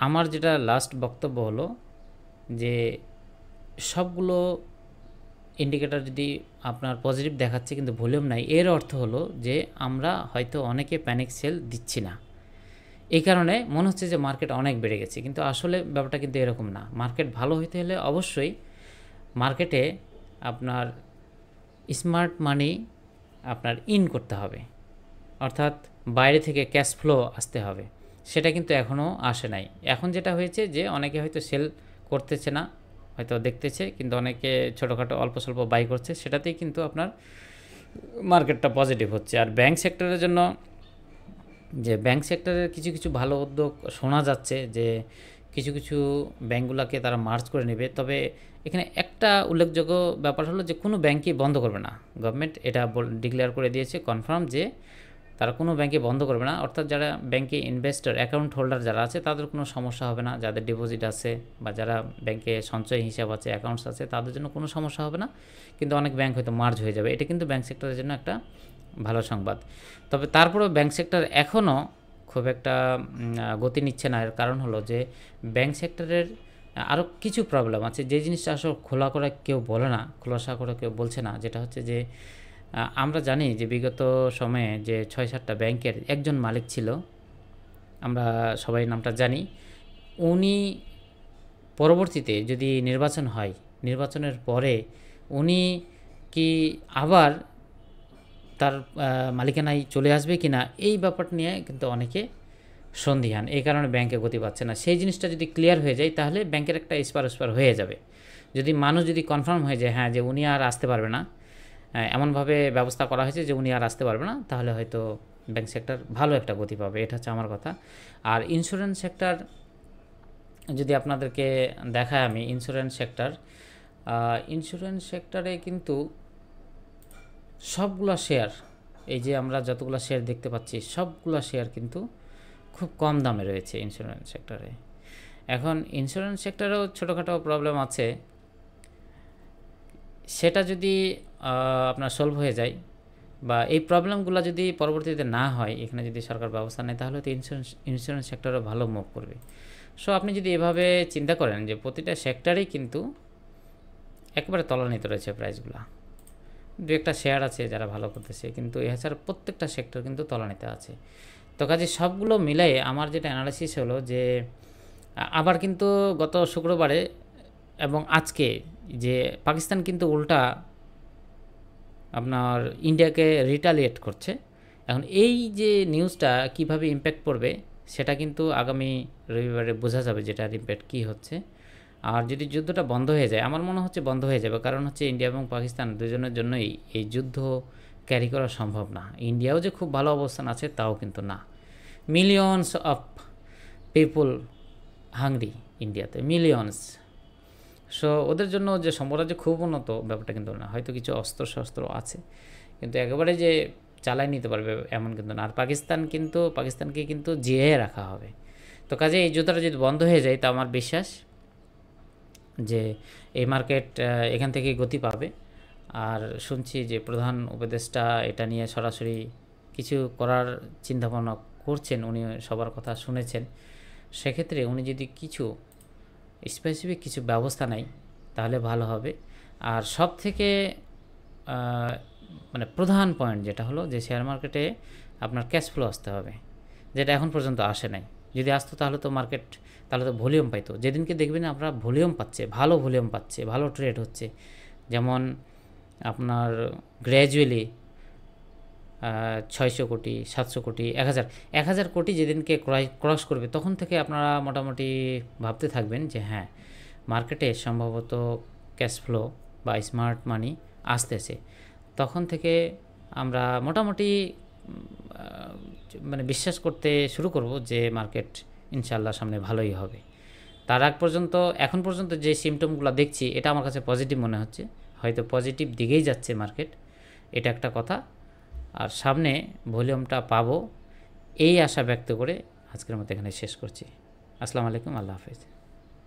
আমার যেটা লাস্ট বক্তব্য হলো যে সবগুলো ইন্ডিকেটর যদি আপনার পজিটিভ দেখাচ্ছে কিন্তু ভলিউম নাই, এর অর্থ হলো যে আমরা হয়তো অনেকে প্যানিক সেল দিচ্ছি না। এই কারণে মনে হচ্ছে যে মার্কেট অনেক বেড়ে গেছে, কিন্তু আসলে ব্যাপারটা কিন্তু এরকম না। মার্কেট ভালো হইতে হলে অবশ্যই মার্কেটে আপনার স্মার্ট মানি আপনার ইন করতে হবে, অর্থাৎ বাইরে থেকে ক্যাশ ফ্লো আসতে হবে। সেটা কিন্তু এখনও আসে নাই। এখন যেটা হয়েছে যে অনেকে হয়তো সেল করতেছে না, হয়তো দেখতেছে, কিন্তু অনেকে ছোটোখাটো অল্প স্বল্প বাই করছে, সেটাতেই কিন্তু আপনার মার্কেটটা পজিটিভ হচ্ছে। আর ব্যাংক সেক্টরের জন্য যে ব্যাংক সেক্টরের কিছু কিছু ভালো উদ্যোগ শোনা যাচ্ছে যে কিছু কিছু ব্যাংকগুলোকে তারা মার্জ করে নেবে। তবে এখানে একটা উল্লেখযোগ্য ব্যাপার হলো যে কোনো ব্যাংকই বন্ধ করবে না। গভর্নমেন্ট এটা ডিক্লেয়ার করে দিয়েছে কনফার্ম যে তারা কোনো ব্যাংকে বন্ধ করবে না। অর্থাৎ যারা ব্যাংকে ইনভেস্টর অ্যাকাউন্ট হোল্ডার যারা আছে তাদের কোনো সমস্যা হবে না, যাদের ডিপোজিট আছে বা যারা ব্যাংকে সঞ্চয় হিসাব আছে, অ্যাকাউন্টস আছে, তাদের জন্য কোনো সমস্যা হবে না। কিন্তু অনেক ব্যাংক হয়তো মার্জ হয়ে যাবে। এটা কিন্তু ব্যাংক সেক্টরের জন্য একটা ভালো সংবাদ। তবে তারপরেও ব্যাংক সেক্টর এখনও খুব একটা গতি নিচ্ছে না। এর কারণ হলো যে ব্যাংক সেক্টরের আরও কিছু প্রবলেম আছে, যে জিনিসটা আসলে খোলা করে কেউ বলে না, খোলাসা করে কেউ বলছে না। যেটা হচ্ছে যে আমরা জানি যে বিগত সময়ে যে ৬-৭টা ব্যাংকের একজন মালিক ছিল, আমরা সবাই নামটা জানি। উনি পরবর্তীতে যদি নির্বাচন হয়, নির্বাচনের পরে উনি কি আবার তার মালিকানায় চলে আসবে কি না, এই ব্যাপারটা নিয়ে কিন্তু অনেকে সন্দিহান। এই কারণে ব্যাংকে গতি পাচ্ছে না। সেই জিনিসটা যদি ক্লিয়ার হয়ে যায় তাহলে ব্যাংকের একটা এসপার ওসপার হয়ে যাবে। যদি মানুষ যদি কনফার্ম হয়ে যায় হ্যাঁ যে উনি আর আসতে পারবে না, এমনভাবে ব্যবস্থা করা হয়েছে যে উনি আর আসতে পারবে না, তাহলে হয়তো ব্যাংক সেক্টর ভালো একটা গতি পাবে। এটা হচ্ছে আমার কথা। আর ইন্স্যুরেন্স সেক্টর যদি আপনাদেরকে দেখায় আমি, ইন্স্যুরেন্স সেক্টরে কিন্তু সবগুলো শেয়ার, এই যে আমরা যতগুলো শেয়ার দেখতে পাচ্ছি সবগুলো শেয়ার কিন্তু খুব কম দামে রয়েছে ইন্স্যুরেন্স সেক্টরে। এখন ইন্স্যুরেন্স সেক্টরেও ছোটোখাটো প্রবলেম আছে, সেটা যদি আপনার সলভ হয়ে যায় বা এই প্রবলেমগুলো যদি পরবর্তীতে না হয়, এখানে যদি সরকার ব্যবস্থা নেয়, তাহলে তো ইন্স্যুরেন্স সেক্টরও ভালো মুভ করবে। সো আপনি যদি এভাবে চিন্তা করেন যে প্রতিটা সেক্টরেই কিন্তু একেবারে তলানিতে রয়েছে প্রাইসগুলো, দু একটা শেয়ার আছে যারা ভালো করতেছে, কিন্তু এছাড়া প্রত্যেকটা সেক্টর কিন্তু তলানিতে আছে। তো কাজে সবগুলো মিলাই আমার যেটা অ্যানালাইসিস হলো যে আবার কিন্তু গত শুক্রবারে এবং আজকে যে পাকিস্তান কিন্তু উল্টা আপনার ইন্ডিয়াকে রিটালিয়েট করছে। এখন এই যে নিউজটা কিভাবে ইম্প্যাক্ট পড়বে সেটা কিন্তু আগামী রবিবারে বোঝা যাবে, যেটার ইম্প্যাক্ট কী হচ্ছে। আর যদি যুদ্ধটা বন্ধ হয়ে যায়, আমার মনে হচ্ছে বন্ধ হয়ে যাবে, কারণ হচ্ছে ইন্ডিয়া এবং পাকিস্তান দুজনের জন্যই এই যুদ্ধ ক্যারি করা সম্ভব না। ইন্ডিয়াও যে খুব ভালো অবস্থান আছে তাও কিন্তু না। মিলিয়নস অফ পিপুল হাংরি ইন্ডিয়াতে, মিলিয়নস। সো ওদের জন্য যে সাম্রাজ্য খুব উন্নত ব্যাপারটা কিন্তু না। হয়তো কিছু অস্ত্র শস্ত্র আছে, কিন্তু একেবারে যে চালাই নিতে পারবে এমন কিন্তু না। আর পাকিস্তানকে কিন্তু জিয়ে রাখা হবে। তো কাজে এই যুদ্ধটা যদি বন্ধ হয়ে যায়, তা আমার বিশ্বাস যে এই মার্কেট এখান থেকেই গতি পাবে। আর শুনছি যে প্রধান উপদেষ্টা এটা নিয়ে সরাসরি কিছু করার চিন্তাভাবনা করছেন, উনি সবার কথা শুনেছেন। সেক্ষেত্রে উনি যদি কিছু স্পেসিফিক কিছু ব্যবস্থা নেয় তাহলে ভালো হবে। আর সব থেকে মানে প্রধান পয়েন্ট যেটা হলো যে শেয়ার মার্কেটে আপনার ক্যাশ ফ্লো আসতে হবে, যেটা এখন পর্যন্ত আসে নাই। যদি আসতো তাহলে তো মার্কেট, তাহলে তো ভলিউম পাইতো। যেদিনকে দেখবেন আপনারা ভলিউম পাচ্ছে, ভালো ভলিউম পাচ্ছে, ভালো ট্রেড হচ্ছে, যেমন আপনার গ্র্যাজুয়ালি 600 কোটি, 700 কোটি, 1000 কোটি যেদিনকে ক্রস করবে, তখন থেকে আপনারা মোটামুটি ভাবতে থাকবেন যে হ্যাঁ মার্কেটে সম্ভবত ক্যাশ ফ্লো বা স্মার্ট মানি আসতেছে। তখন থেকে আমরা মোটামুটি মানে বিশ্বাস করতে শুরু করব যে মার্কেট ইনশাল্লাহ সামনে ভালোই হবে। তার আগ পর্যন্ত, এখন পর্যন্ত যে সিমটমগুলো দেখছি, এটা আমার কাছে পজিটিভ মনে হচ্ছে। হয়তো পজিটিভ দিকেই যাচ্ছে মার্কেট, এটা একটা কথা। আর সামনে ভলিউমটা পাবো, এই আশা ব্যক্ত করে আজকের মতো এখানে শেষ করছি। আসসালামু আলাইকুম, আল্লাহ হাফেজ।